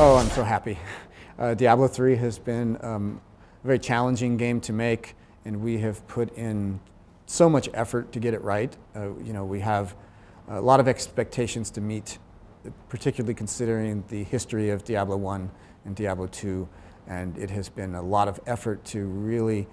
Oh, I'm so happy. Diablo III has been a very challenging game to make, and we have put in so much effort to get it right. We have a lot of expectations to meet, particularly considering the history of Diablo I and Diablo II, and it has been a lot of effort to really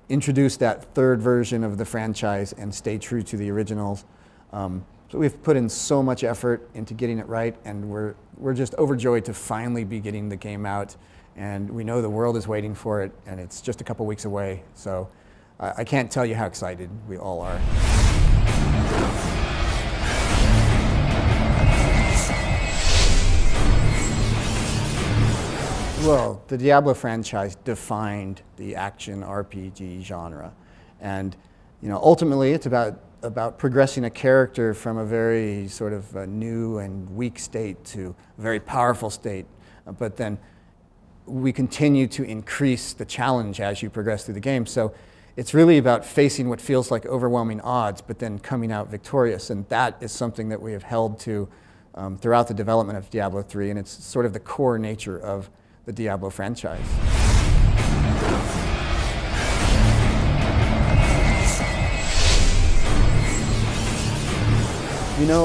introduce that third version of the franchise and stay true to the originals. So we've put in so much effort into getting it right, and we're just overjoyed to finally be getting the game out. And we know the world is waiting for it, and it's just a couple weeks away. So I can't tell you how excited we all are. Well, the Diablo franchise defined the action RPG genre, and ultimately it's about progressing a character from a very sort of new and weak state to a very powerful state. But then we continue to increase the challenge as you progress through the game. So it's really about facing what feels like overwhelming odds, but then coming out victorious. And that is something that we have held to throughout the development of Diablo III, and it's sort of the core nature of the Diablo franchise.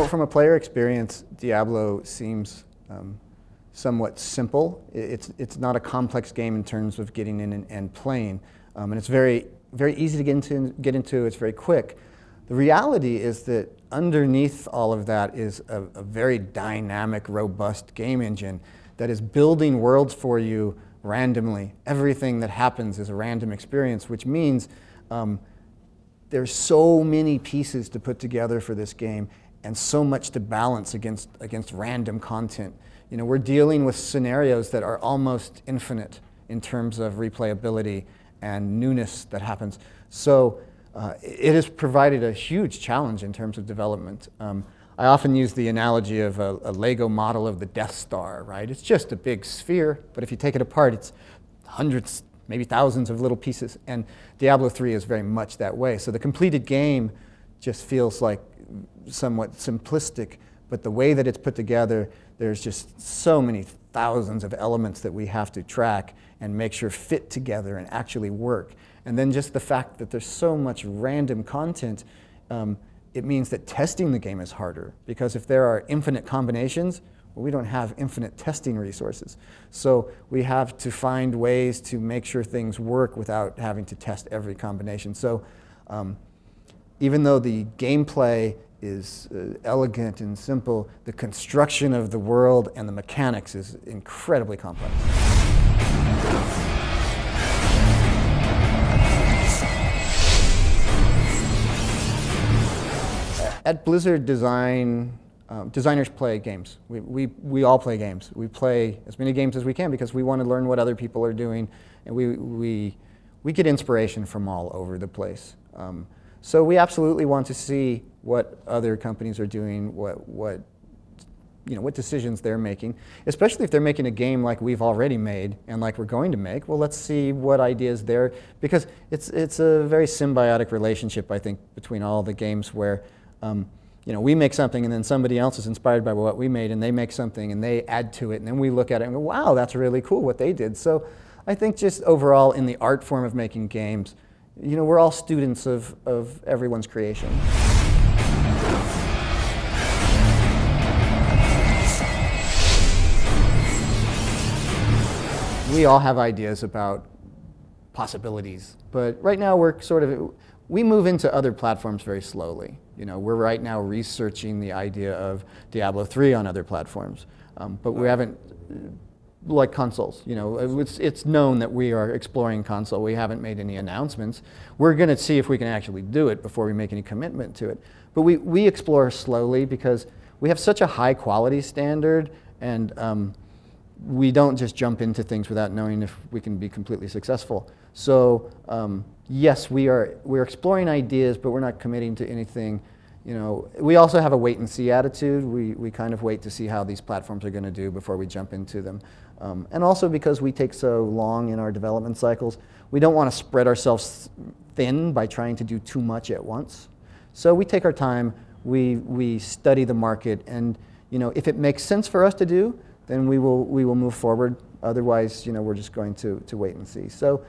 From a player experience, Diablo seems somewhat simple. It's not a complex game in terms of getting in and playing, and it's very easy to get into. It's very quick. The reality is that underneath all of that is a very dynamic, robust game engine that is building worlds for you randomly. Everything that happens is a random experience, which means there's so many pieces to put together for this game, and so much to balance against random content. We're dealing with scenarios that are almost infinite in terms of replayability and newness that happens. So it has provided a huge challenge in terms of development. I often use the analogy of a Lego model of the Death Star, right? It's just a big sphere, but if you take it apart, it's hundreds, maybe thousands of little pieces. And Diablo III is very much that way. So the completed game just feels like somewhat simplistic, but the way that it's put together, there's just so many thousands of elements that we have to track and make sure fit together and actually work. And then just the fact that there's so much random content, it means that testing the game is harder, because if there are infinite combinations, well, we don't have infinite testing resources. So we have to find ways to make sure things work without having to test every combination. So even though the gameplay is elegant and simple, the construction of the world and the mechanics is incredibly complex. At Blizzard designers play games. We all play games. We play as many games as we can because we want to learn what other people are doing, and we get inspiration from all over the place. So we absolutely want to see what other companies are doing, what decisions they're making, especially if they're making a game like we've already made and like we're going to make. Well, let's see what ideas there, because it's a very symbiotic relationship, I think, between all the games where we make something and then somebody else is inspired by what we made and they make something and they add to it, and then we look at it and go, wow, that's really cool what they did. So I think just overall in the art form of making games, we're all students of everyone's creation. We all have ideas about possibilities, but right now we move into other platforms very slowly. We're right now researching the idea of Diablo III on other platforms, but we haven't, like consoles. It's known that we are exploring console. We haven't made any announcements. We're going to see if we can actually do it before we make any commitment to it. But we explore slowly because we have such a high quality standard, and we don't just jump into things without knowing if we can be completely successful. So yes, we're exploring ideas, but we're not committing to anything. We also have a wait and see attitude. We kind of wait to see how these platforms are going to do before we jump into them. And also because we take so long in our development cycles, we don't want to spread ourselves thin by trying to do too much at once. So we take our time, we study the market, and if it makes sense for us to do, then we will move forward. Otherwise, we're just going to wait and see. So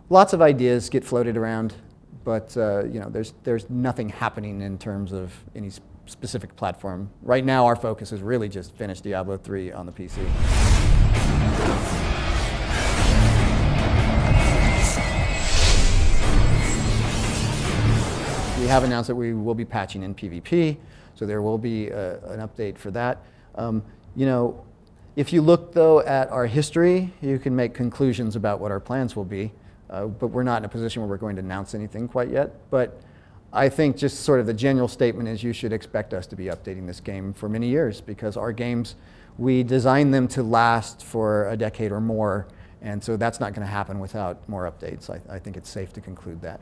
lots of ideas get floated around, but there's nothing happening in terms of any specific platform. Right now, our focus is really just finish Diablo III on the PC. We have announced that we will be patching in PvP, so there will be an update for that. If you look, though, at our history, you can make conclusions about what our plans will be, but we're not in a position where we're going to announce anything quite yet. But I think just sort of the general statement is you should expect us to be updating this game for many years, because our games, we design them to last for a decade or more, and so that's not going to happen without more updates. I think it's safe to conclude that.